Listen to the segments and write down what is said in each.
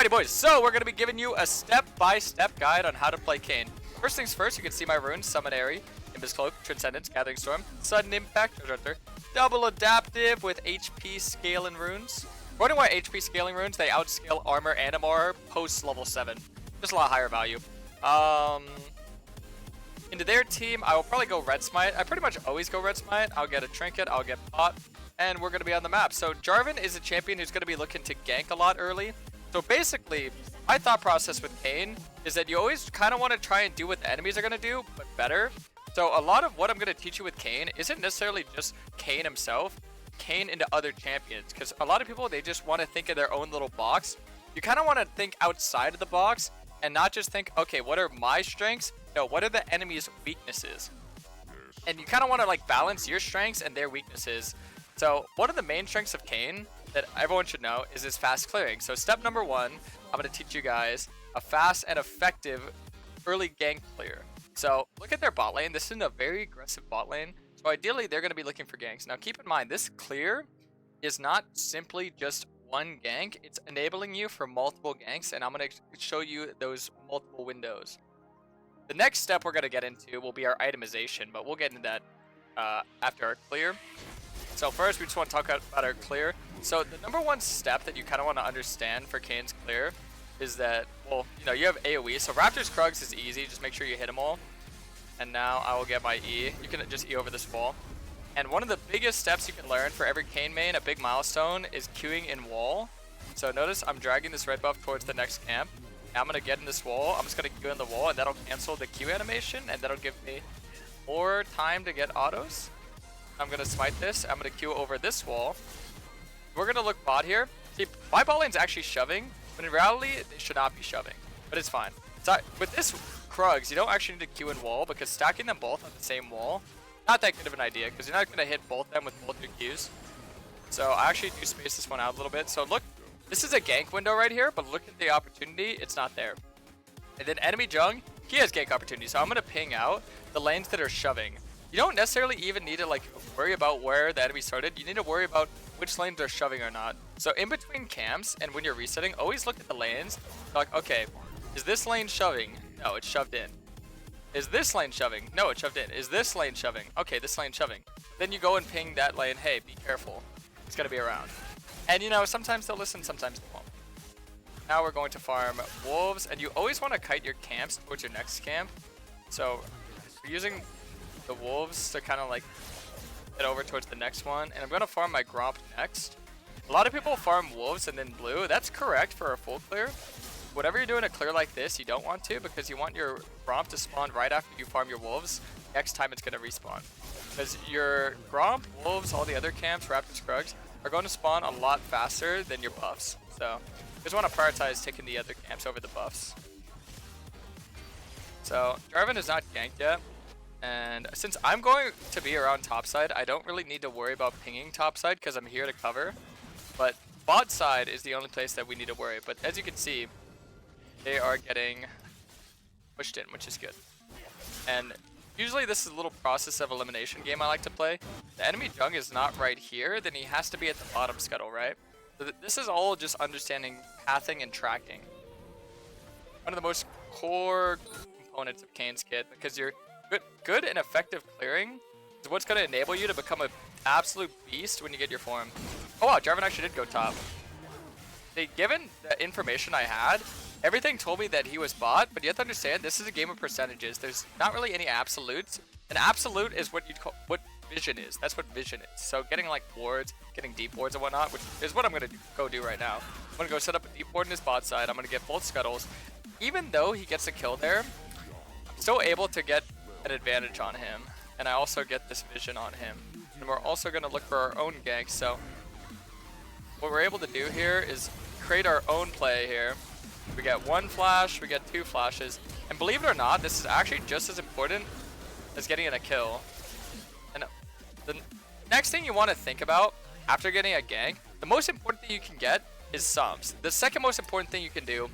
Alrighty boys, so we're going to be giving you a step-by-step guide on how to play Kayn. First things first, you can see my runes: Summon Airy, Nimbus Cloak, Transcendence, Gathering Storm, Sudden Impact, Treasure Hunter, Double Adaptive with HP scaling runes. Wondering why HP scaling runes? They outscale armor and MR post level 7. Just a lot higher value. Into their team, I will probably go Red Smite. I pretty much always go Red Smite. I'll get a Trinket, I'll get Pot, and we're going to be on the map. So Jarvan is a champion who's going to be looking to gank a lot early. So basically, my thought process with Kayn is that you always kind of want to try and do what the enemies are going to do, but better. So a lot of what I'm going to teach you with Kayn isn't necessarily just Kayn himself, Kayn into other champions. Because a lot of people, they just want to think of their own little box. You kind of want to think outside of the box and not just think, okay, what are my strengths? No, what are the enemy's weaknesses? And you kind of want to like balance your strengths and their weaknesses. So one of the main strengths of Kayn that everyone should know is his fast clearing. So step number 1, I'm going to teach you guys a fast and effective early gank clear. So look at their bot lane. This is a very aggressive bot lane. So ideally, they're going to be looking for ganks. Now keep in mind, this clear is not simply just one gank. It's enabling you for multiple ganks, and I'm going to show you those multiple windows. The next step we're going to get into will be our itemization, but we'll get into that after our clear. So first, we just want to talk about our clear. So the number 1 step that you kind of want to understand for Kayn's clear is that, well, you know, you have AoE. So Raptor's Krugs is easy. Just make sure you hit them all. And now I will get my E. You can just E over this wall. And one of the biggest steps you can learn for every Kayn main, a big milestone, is queuing in wall. So notice I'm dragging this red buff towards the next camp. I'm going to get in this wall. I'm just going to queue in the wall, and that'll cancel the Q animation, and that'll give me more time to get autos. I'm going to smite this. I'm going to queue over this wall. We're going to look bot here. See, my bot lane's actually shoving, but in reality, they should not be shoving. But it's fine. So with this Krugs, you don't actually need to queue in wall, because stacking them both on the same wall, not that good of an idea, because you're not going to hit both of them with both your Qs. So I actually do space this one out a little bit. So look, this is a gank window right here, but look at the opportunity. It's not there. And then enemy Jung, he has gank opportunity. So I'm going to ping out the lanes that are shoving. You don't necessarily even need to like worry about where the enemy started. You need to worry about which lanes are shoving or not. So in between camps and when you're resetting, always look at the lanes. Like, okay, is this lane shoving? No, it's shoved in. Is this lane shoving? No, it's shoved in. Is this lane shoving? Okay, this lane shoving. Then you go and ping that lane, hey, be careful. It's going to be around. And you know, sometimes they'll listen, sometimes they won't. Now we're going to farm wolves, and you always want to kite your camps towards your next camp. So we're using the wolves to kind of like get over towards the next one, and I'm going to farm my Gromp next. A lot of people farm wolves and then blue. That's correct for a full clear. Whatever you're doing a clear like this, you don't want to, because you want your Gromp to spawn right after you farm your wolves. Next time it's going to respawn. Because your Gromp, wolves, all the other camps, Raptors, Krugs, are going to spawn a lot faster than your buffs. So you just want to prioritize taking the other camps over the buffs. So Jarvan is not ganked yet. And since I'm going to be around topside, I don't really need to worry about pinging topside because I'm here to cover. But bot side is the only place that we need to worry. But as you can see, they are getting pushed in, which is good. And usually this is a little process of elimination game I like to play. The enemy Jung is not right here, then he has to be at the bottom scuttle, right? So this is all just understanding pathing and tracking. One of the most core components of Kayn's kit, because your good and effective clearing is what's going to enable you to become an absolute beast when you get your form. Oh wow, Jarvan actually did go top. Given the information I had, everything told me that he was bot, but you have to understand this is a game of percentages. There's not really any absolutes. An absolute is what you'd call what vision is. That's what vision is. So getting like wards, getting deep wards and whatnot, which is what I'm gonna go do right now. I'm gonna go set up a deep ward in his bot side. I'm gonna get both scuttles. Even though he gets a kill there, I'm still able to get an advantage on him, and I also get this vision on him. And we're also gonna look for our own ganks. So what we're able to do here is create our own play here. We get 1 flash, we get 2 flashes, and believe it or not, this is actually just as important as getting in a kill. And the next thing you want to think about after getting a gank, the most important thing you can get is sums. The second most important thing you can do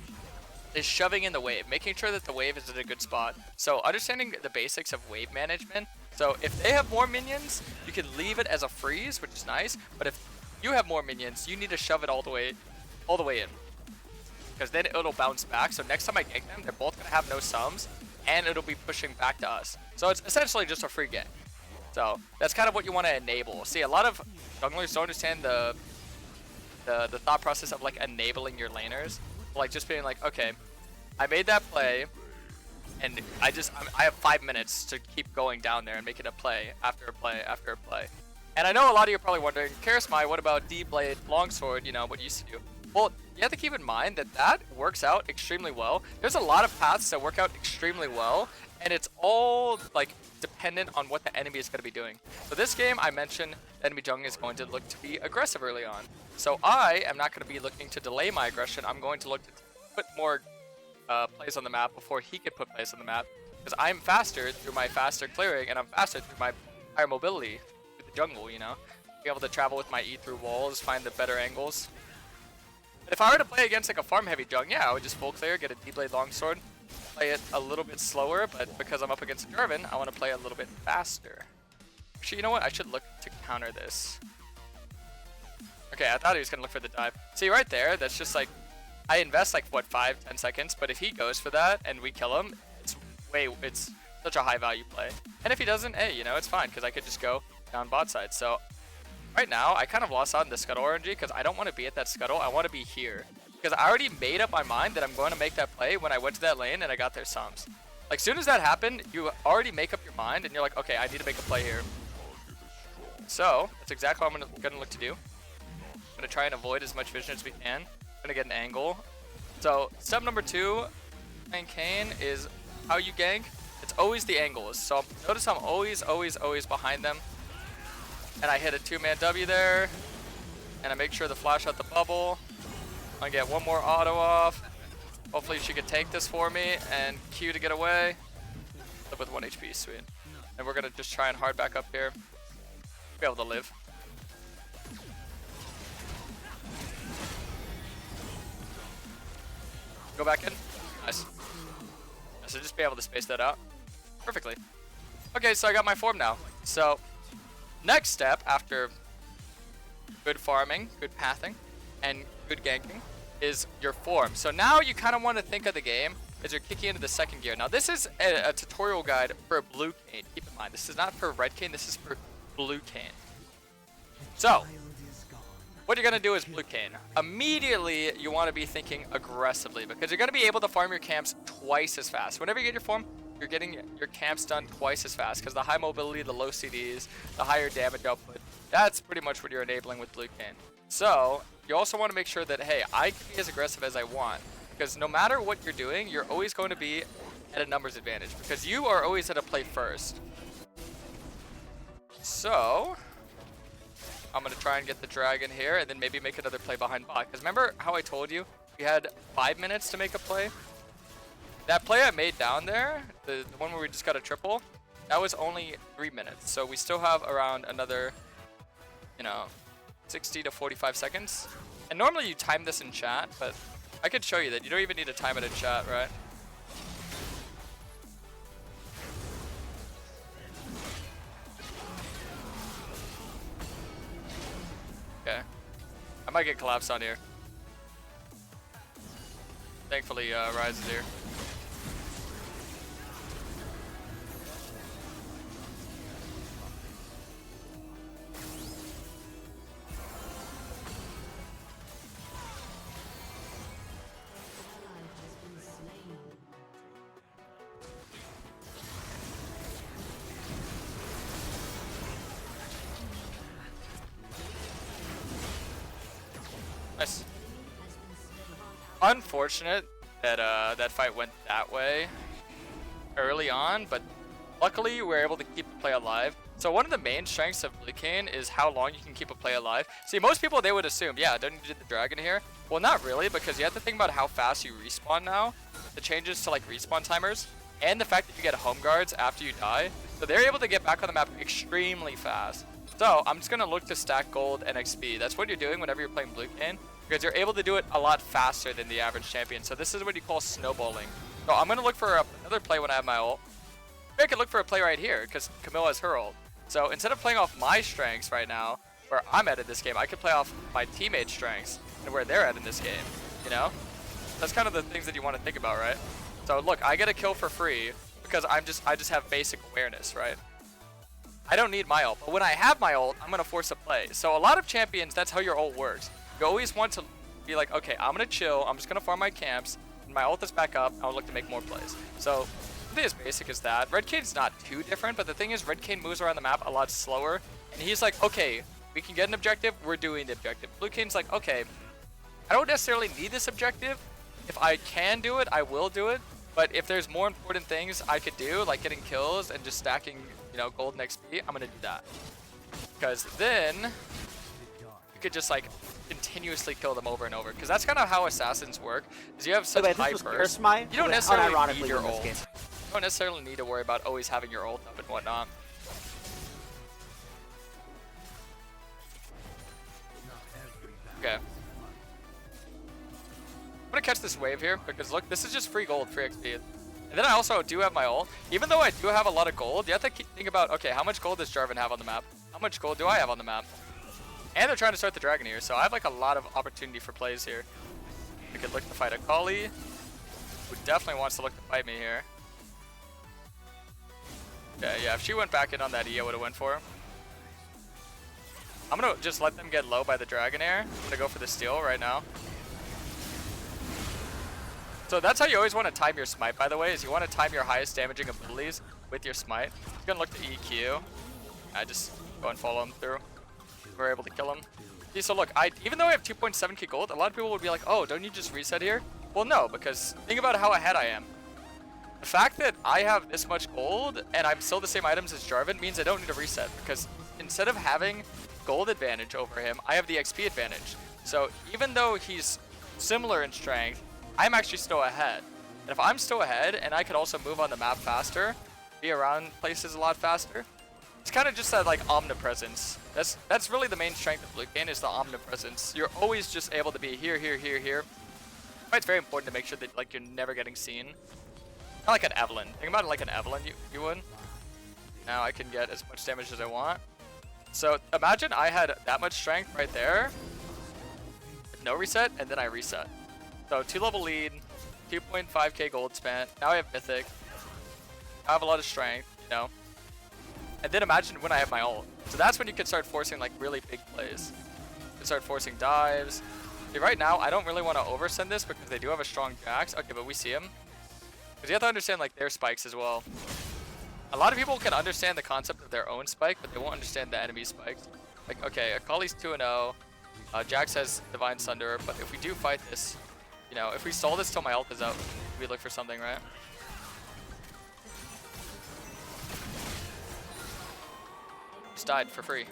is shoving in the wave, making sure that the wave is in a good spot. So understanding the basics of wave management. So if they have more minions, you can leave it as a freeze, which is nice, but if you have more minions, you need to shove it all the way in. because then it'll bounce back. So next time I gank them, they're both gonna have no sums, and it'll be pushing back to us. So it's essentially just a free gank. So that's kind of what you want to enable. See, a lot of junglers don't understand the thought process of like enabling your laners, like just being like, okay, I made that play, and I have 5 minutes to keep going down there and making a play after a play after a play. And I know a lot of you are probably wondering, Karasmai, what about D-Blade, Longsword, you know, what you used to do? Well, you have to keep in mind that that works out extremely well. There's a lot of paths that work out extremely well, and it's all like dependent on what the enemy is going to be doing. So this game, I mentioned, enemy jungle is going to look to be aggressive early on. So I am not going to be looking to delay my aggression. I'm going to look to put more plays on the map before he could put plays on the map, because I'm faster through my faster clearing, and I'm faster through my higher mobility through the jungle, you know? Be able to travel with my E through walls, find the better angles. But if I were to play against like a farm heavy jungle, yeah, I would just full clear, get a D-Blade Longsword, play it a little bit slower, but because I'm up against Jarvan, I want to play a little bit faster. Actually, you know what? I should look to counter this. Okay, I thought he was going to look for the dive. See, right there, that's just like, I invest like, what, 5-10 seconds, but if he goes for that and we kill him, it's such a high value play. And if he doesn't, hey, you know, it's fine, because I could just go down bot side. So right now, I kind of lost out on the scuttle RNG because I don't want to be at that scuttle. I want to be here. Because I already made up my mind that I'm going to make that play when I went to that lane and I got their sums. Like, soon as that happened, you already make up your mind and you're like, okay, I need to make a play here. So, that's exactly what I'm going to look to do. I'm going to try and avoid as much vision as we can. I'm going to get an angle. So, step number 2 playing Kayn is how you gank. It's always the angles. So, notice I'm always behind them. And I hit a 2-man W there. And I make sure to flash out the bubble. I get one more auto off. Hopefully she can take this for me and Q to get away. Live with 1 HP, sweet. And we're gonna just try and hard back up here. Be able to live. Go back in. Nice. So just be able to space that out perfectly. Okay, so I got my form now. So next step after good farming, good pathing, and good ganking is your form. So now you kind of want to think of the game as you're kicking into the second gear. Now this is a tutorial guide for blue Kayn. Keep in mind, this is not for red Kayn, this is for blue Kayn. So what you're going to do is blue Kayn. Immediately you want to be thinking aggressively, because you're going to be able to farm your camps twice as fast. Whenever you get your form, you're getting your camps done twice as fast, because the high mobility, the low CDs, the higher damage output, that's pretty much what you're enabling with blue Kayn. So you also want to make sure that, hey, I can be as aggressive as I want, because no matter what you're doing, you're always going to be at a numbers advantage, because you are always at a play first. So I'm going to try and get the dragon here, and then maybe make another play behind bot. Because remember how I told you we had 5 minutes to make a play? That play I made down there, the one where we just got a triple, that was only 3 minutes. So we still have around another, you know, 60 to 45 seconds. And normally you time this in chat, but I could show you that you don't even need to time it in chat, right? Okay. I might get collapsed on here. Thankfully, Rise is here. Nice. Unfortunate that that fight went that way early on, but luckily we were able to keep the play alive. So one of the main strengths of blue Kayn is how long you can keep a play alive. See, most people, they would assume, yeah, don't you do the dragon here? Well, not really, because you have to think about how fast you respawn now, the changes to like respawn timers, and the fact that you get home guards after you die. So they're able to get back on the map extremely fast. So I'm just going to look to stack gold and XP. That's what you're doing whenever you're playing blue Kayn, because you're able to do it a lot faster than the average champion. So this is what you call snowballing. So I'm going to look for another play when I have my ult. Maybe I could look for a play right here, because Camilla has her ult. So instead of playing off my strengths right now, where I'm at in this game, I could play off my teammates' strengths and where they're at in this game, you know? That's kind of the things that you want to think about, right? So look, I get a kill for free because I just have basic awareness, right? I don't need my ult, but when I have my ult, I'm gonna force a play. So a lot of champions, that's how your ult works. You always want to be like, okay, I'm gonna chill, I'm just gonna farm my camps, and my ult is back up, I'll look to make more plays. So something as basic as that. Red Kayn's not too different, but the thing is, Red Kayn moves around the map a lot slower, and he's like, okay, we can get an objective, we're doing the objective. Blue Kayn's like, okay, I don't necessarily need this objective. If I can do it, I will do it. But if there's more important things I could do, like getting kills and just stacking, you know, gold and XP, I'm gonna do that. Because then you could just like continuously kill them over and over. Because that's kind of how assassins work. Is you have such high burst. You don't necessarily need your ult. You don't necessarily need to worry about always having your ult up and whatnot. Okay. I'm gonna catch this wave here because look, this is just free gold, free XP. And then I also do have my ult. Even though I do have a lot of gold, you have to think about, okay, how much gold does Jarvan have on the map? How much gold do I have on the map? And they're trying to start the dragon here, so I have like a lot of opportunity for plays here. We could look to fight a Kali, who definitely wants to look to fight me here. Okay, yeah, if she went back in on that E, I would have went for her. I'm gonna just let them get low by the Dragonair. I'm gonna go for the steal right now. So that's how you always want to time your smite, by the way, is you want to time your highest damaging abilities with your smite. He's gonna look to EQ. I just go and follow him through. We're able to kill him. See, so look, even though I have 2.7k gold, a lot of people would be like, oh, don't you just reset here? Well, no, because think about how ahead I am. The fact that I have this much gold and I'm still the same items as Jarvan means I don't need to reset, because instead of having gold advantage over him, I have the XP advantage. So even though he's similar in strength, I'm actually still ahead. And if I'm still ahead and I could also move on the map faster, be around places a lot faster, it's kind of just that like omnipresence. That's really the main strength of Blue Kayn, is the omnipresence. You're always just able to be here, here, here, here. It's very important to make sure that like you're never getting seen. Not like an Evelyn. Think about it like an Evelyn you would. Now I can get as much damage as I want. So imagine I had that much strength right there, no reset, and then I reset. So 2-level lead, 2.5k gold spent. Now I have mythic. I have a lot of strength, you know. And then imagine when I have my ult. So that's when you can start forcing like really big plays. You can start forcing dives. See, right now I don't really want to oversend this because they do have a strong Jax. Okay, but we see him. Because you have to understand like their spikes as well. A lot of people can understand the concept of their own spike, but they won't understand the enemy spikes. Like, okay, Akali's 2-0. Jax has Divine Sunder, but if we do fight this, you know, if we stall this till my ult is out, we look for something, right? Just died for free.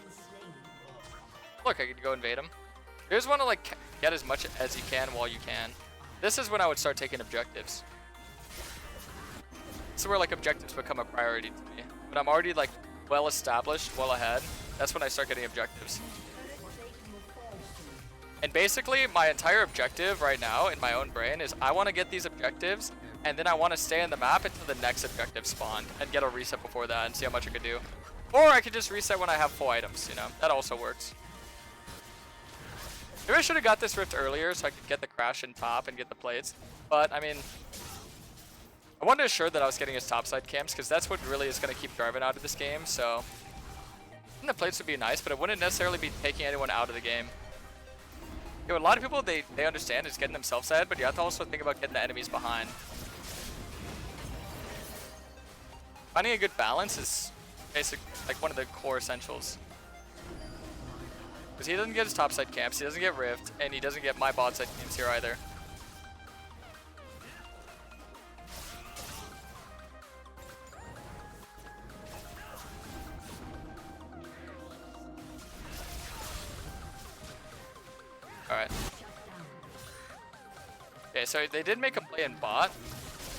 Look, I could go invade him. You just want to like get as much as you can while you can. This is when I would start taking objectives. This is where like objectives become a priority to me. When I'm already like well established, well ahead, that's when I start getting objectives. And basically my entire objective right now in my own brain is I want to get these objectives and then I want to stay on the map until the next objective spawned and get a reset before that and see how much I could do. Or I could just reset when I have full items, you know, that also works. Maybe I should have got this rift earlier so I could get the crash in top and get the plates. But I mean, I wanted to ensure that I was getting his topside camps because that's what really is going to keep Jarvan out of this game. So I think the plates would be nice, but it wouldn't necessarily be taking anyone out of the game. You know, a lot of people, they understand is getting themselves ahead, but you have to also think about getting the enemies behind. Finding a good balance is basically like one of the core essentials. Because he doesn't get his topside camps, he doesn't get rift, and he doesn't get my bot side camps here either. Alright. Okay, so they did make a play in bot.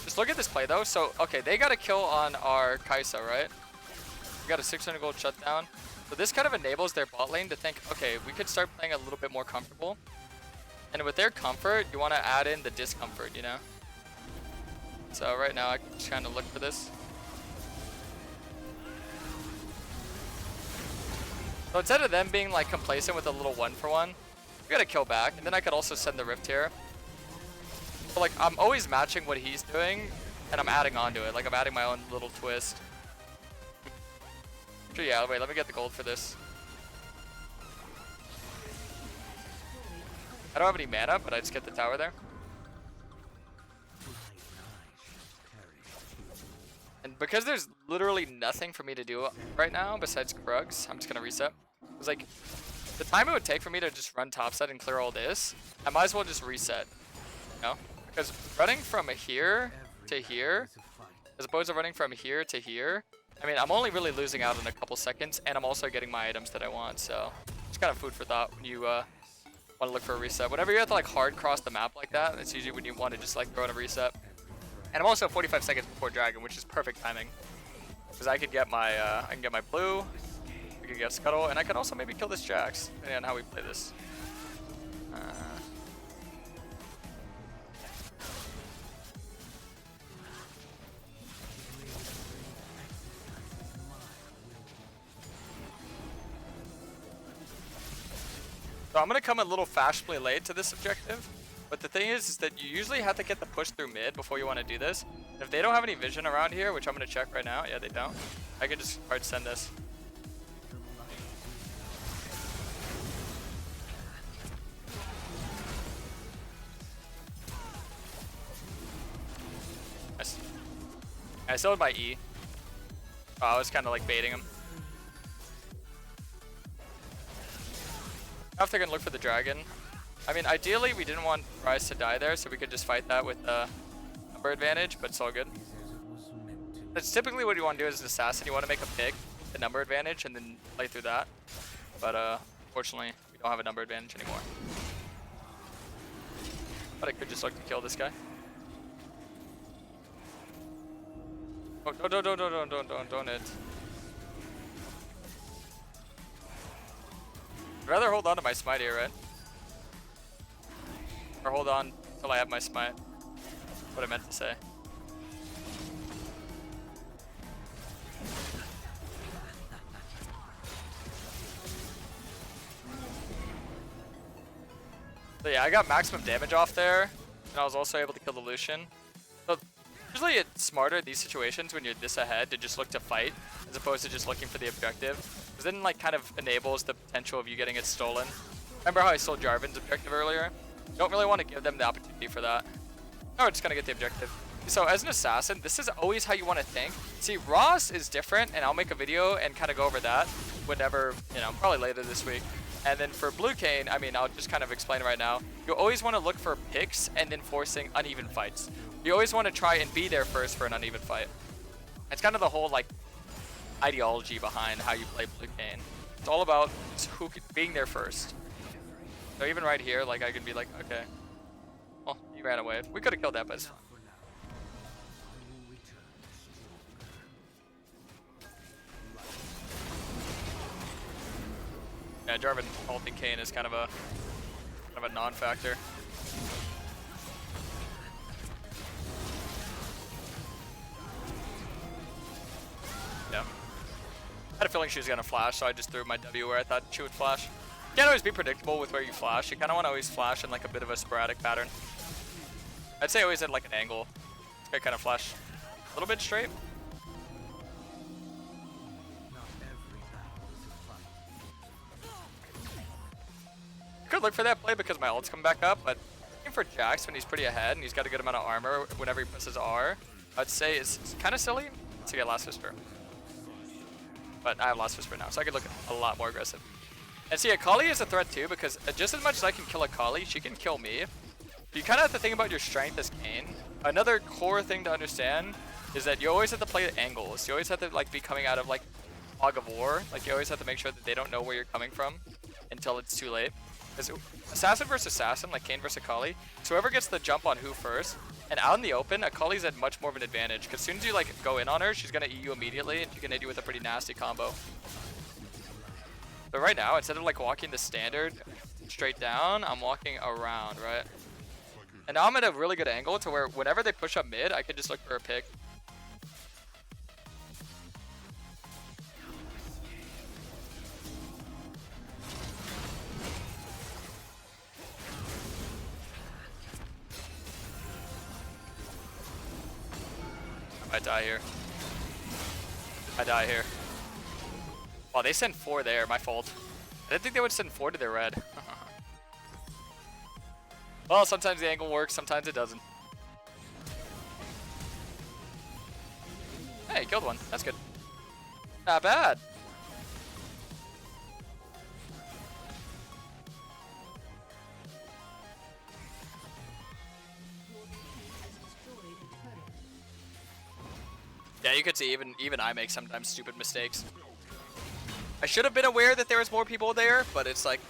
Just look at this play though. So, okay, they got a kill on our Kai'Sa, right? We got a 600 gold shutdown. So this kind of enables their bot lane to think, okay, we could start playing a little bit more comfortable. And with their comfort, you want to add in the discomfort, you know? So right now, I can just kind of look for this. So instead of them being like complacent with a little 1-for-1, we got to kill back. And then I could also send the rift here. So like I'm always matching what he's doing, and I'm adding on to it. Like I'm adding my own little twist. Actually, yeah, wait, let me get the gold for this. I don't have any mana, but I just get the tower there. And because there's literally nothing for me to do right now besides Krugs, I'm just gonna reset. It's like the time it would take for me to just run topside and clear all this, I might as well just reset. You know? Because running from here to here, as opposed to running from here to here, I mean, I'm only really losing out in a couple seconds, and I'm also getting my items that I want, so it's kind of food for thought when you want to look for a reset. Whenever you have to like hard cross the map like that, it's usually when you want to just like throw in a reset. And I'm also 45 seconds before dragon, which is perfect timing, because I could get my I can get my blue, I can get scuttle, and I can also maybe kill this Jax, depending on how we play this. So I'm gonna come a little fashionably late to this objective, but the thing is that you usually have to get the push through mid before you want to do this. And if they don't have any vision around here, which I'm gonna check right now, yeah, they don't. I can just hard send this. Nice. I still had my E. Oh, I was kind of like baiting him. Now if they're gonna look for the dragon. I mean, ideally we didn't want Rise to die there, so we could just fight that with number advantage, but it's all good. That's typically what you want to do as an assassin. You want to make a pick, the number advantage, and then play through that. But unfortunately, we don't have a number advantage anymore. But I could just look to kill this guy. Oh, don't it. I'd rather hold on to my smite here, right? Or hold on till I have my smite. What I meant to say. So yeah, I got maximum damage off there, and I was also able to kill the Lucian. So usually it's smarter in these situations when you're this ahead to just look to fight, as opposed to just looking for the objective. Because then like kind of enables the potential of you getting it stolen. Remember how I stole Jarvan's objective earlier? You don't really want to give them the opportunity for that. No, we're just gonna get the objective. So as an assassin, this is always how you want to think. See, Ross is different, and I'll make a video and kind of go over that whenever, you know, probably later this week. And then for Blue Kayn, I mean, I'll just kind of explain right now. You always want to look for picks and then forcing uneven fights. You always want to try and be there first for an uneven fight. It's kind of the whole like ideology behind how you play Blue Kayn. It's all about being there first. So even right here, like I could be like, okay, well, he ran away. We could have killed that, but it's fine. Yeah, Jarvan ulting Kayn is kind of a non-factor. Yeah. I had a feeling she was gonna flash, so I just threw my W where I thought she would flash. You can't always be predictable with where you flash. You kind of want to always flash in like a bit of a sporadic pattern. I'd say always at like an angle. I kind of flash a little bit straight. Could look for that play because my ult's come back up, but looking for Jax when he's pretty ahead and he's got a good amount of armor whenever he presses R, I'd say it's kind of silly to get Last Whisper. But I have Last Whisper now, so I could look a lot more aggressive. And see, Akali is a threat too, because just as much as I can kill Akali, she can kill me. You kind of have to think about your strength as Kayn. Another core thing to understand is that you always have to play angles. You always have to like be coming out of like fog of war. Like you always have to make sure that they don't know where you're coming from until it's too late. Because assassin versus assassin, like Kayn versus Akali, so whoever gets the jump on who first, and out in the open, Akali's at much more of an advantage. Because as soon as you like go in on her, she's gonna E you immediately, and she can hit you with a pretty nasty combo. But right now, instead of like walking the standard straight down, I'm walking around, right? And now I'm at a really good angle to where whenever they push up mid, I can just look for a pick. I die here. I die here. Oh, they sent 4 there. My fault. I didn't think they would send 4 to their red. Well, sometimes the angle works, sometimes it doesn't. Hey, killed one. That's good. Not bad. Yeah, you could see even I make sometimes stupid mistakes. I should have been aware that there was more people there, but it's like,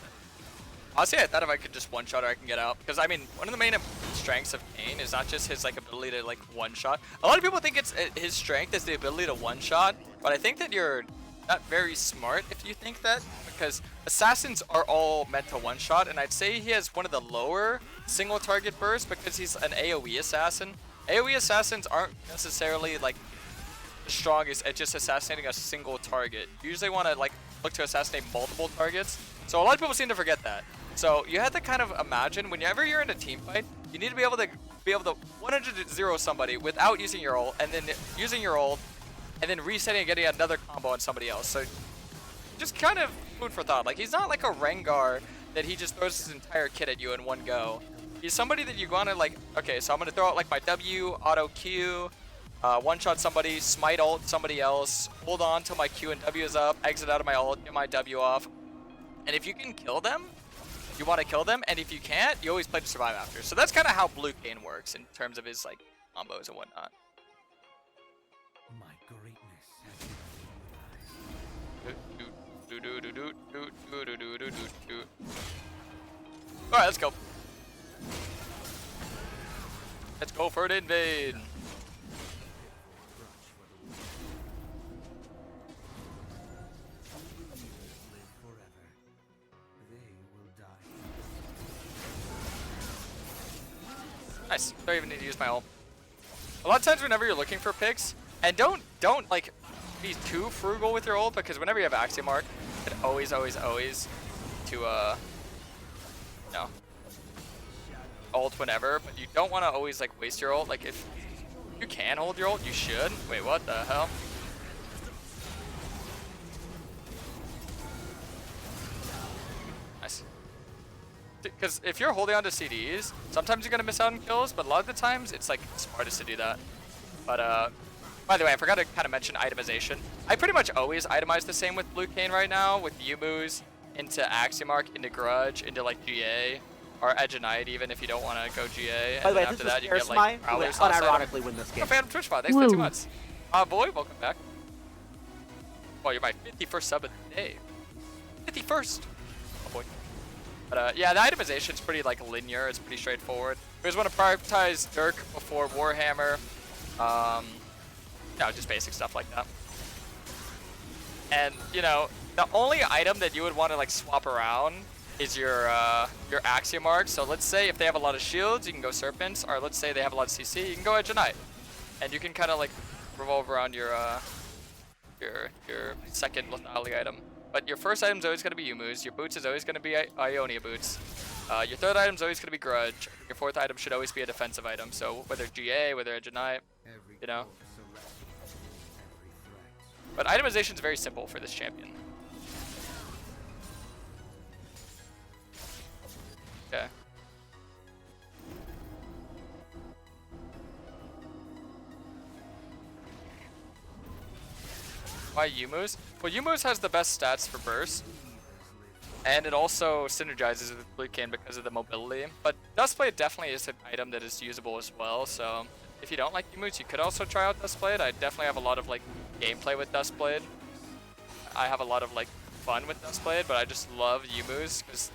honestly, I thought if I could just one-shot her, I can get out. Because I mean, one of the main strengths of Kayn is not just his like ability to like one-shot. A lot of people think it's his strength is the ability to one-shot, but I think that you're not very smart if you think that, because assassins are all meant to one-shot, and I'd say he has one of the lower single target bursts because he's an AoE assassin. AoE assassins aren't necessarily like the strongest at just assassinating a single target. You usually want to like look to assassinate multiple targets. So a lot of people seem to forget that. So you have to kind of imagine whenever you're in a team fight, you need to be able to 100-0 somebody without using your ult, and then using your ult, and then resetting and getting another combo on somebody else. So just kind of food for thought. Like, he's not like a Rengar that he just throws his entire kit at you in one go. He's somebody that you want to like, okay, so I'm going to throw out like my W, auto Q, one-shot somebody, smite ult somebody else, hold on till my Q and W is up, exit out of my ult, get my W off. And if you can kill them, you want to kill them, and if you can't, you always play to survive after. So that's kind of how Blue Kayn works in terms of his like combos and whatnot. My greatness Alright, let's go. Let's go for an invade. Nice. Don't even need to use my ult. A lot of times whenever you're looking for picks, and don't like be too frugal with your ult, because whenever you have Axiom Arc, it always to no, ult whenever, but you don't want to always like waste your ult. Like if you can hold your ult, you should. Wait, what the hell? Nice. Because if you're holding on to CDs, sometimes you're going to miss out on kills, but a lot of the times it's like smartest to do that. But by the way, I forgot to kind of mention itemization. I pretty much always itemize the same with Blue Kayn right now, with Yumu's into Axiom Arc, into Grudge, into like GA, or Edge and Knight even if you don't want to go GA. By the way, after this that, is you get like Karasmai, who Prowlers. unironically win this game. Oh, Phantom Twitch bot, thanks for the 2 months. Boy, welcome back. Oh, you're my 51st sub of the day. 51st. Oh boy. But yeah, the itemization is pretty like linear. It's pretty straightforward. We just want to prioritize Dirk before Warhammer. No, just basic stuff like that. And you know, the only item that you would want to like swap around is your Axiom Arc. So let's say if they have a lot of shields, you can go Serpents, or let's say they have a lot of CC, you can go Edge and Knight. And you can kind of like revolve around your second lethality item. But your first item is always going to be Yumu's. Your boots is always going to be Ionia boots. Your third item is always going to be Grudge. Your fourth item should always be a defensive item. So whether GA, whether Edge and Knight, you know. But itemization is very simple for this champion. Okay. Why Yumu's? Well, Yumu's has the best stats for burst, and it also synergizes with Blue Kayn because of the mobility. But Dustblade definitely is an item that is usable as well, so if you don't like Yumu's, you could also try out Dustblade. I definitely have a lot of like gameplay with Dustblade. I have a lot of like fun with Dustblade, but I just love Yumu's because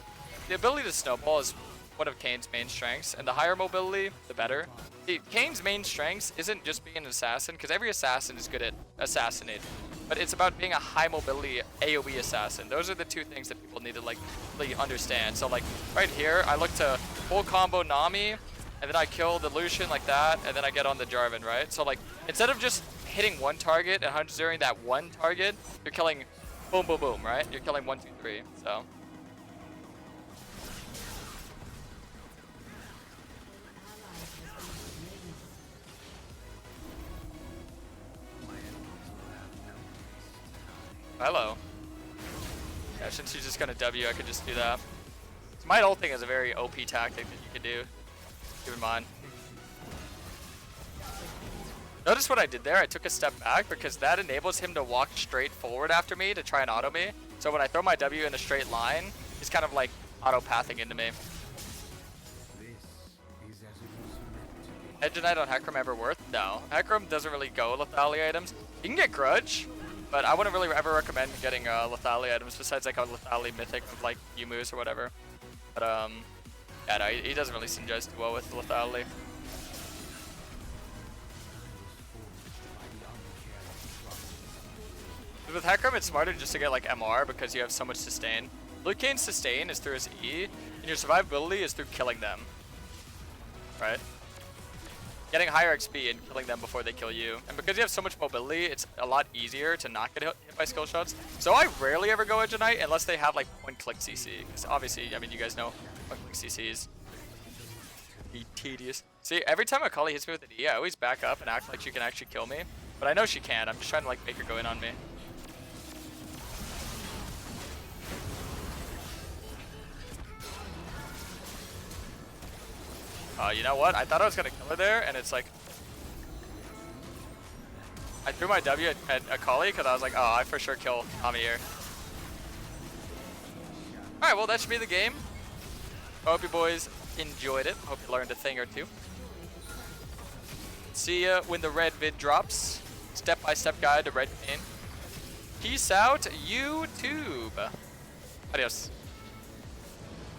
the ability to snowball is one of Kayn's main strengths, and the higher mobility, the better. See, Kayn's main strengths isn't just being an assassin, because every assassin is good at assassinating, but it's about being a high mobility AoE assassin. Those are the two things that people need to like really understand. So like right here, I look to full combo Nami, and then I kill the Lucian like that, and then I get on the Jarvan, right? So like instead of just hitting one target and 100-0ing that one target, you're killing boom, boom, boom, right? You're killing 1, 2, 3. So. Hello. Yeah, since she's just gonna W, I could just do that. So my ult thing is a very OP tactic that you could do. Keep in mind. Notice what I did there? I took a step back because that enables him to walk straight forward after me to try and auto me. So when I throw my W in a straight line, he's kind of like auto-pathing into me. Hedge Knight on Hecarim ever worth? No. Hecarim doesn't really go lethality items. You can get Grudge, but I wouldn't really ever recommend getting lethality items besides like a lethality mythic of like Yumus or whatever. But yeah, no, he doesn't really synergize too well with lethality. With Hecarim, it's smarter just to get like MR because you have so much sustain. Kayn's sustain is through his E, and your survivability is through killing them. Right? Getting higher XP and killing them before they kill you. And because you have so much mobility, it's a lot easier to not get hit by skill shots. So I rarely ever go Edge Knight unless they have like point-click CC. Because obviously, I mean, you guys know point-click CCs be tedious. See, every time Akali hits me with an E, I always back up and act like she can actually kill me. But I know she can. I'm just trying to like make her go in on me. You know what? I thought I was gonna kill her there, and it's like I threw my W at Akali because I was like, oh, I for sure kill Tommy here. All right, well that should be the game. I hope you boys enjoyed it. Hope you learned a thing or two. See ya when the red vid drops. Step-by-step guide to Red Kayn. Peace out, YouTube. Adios.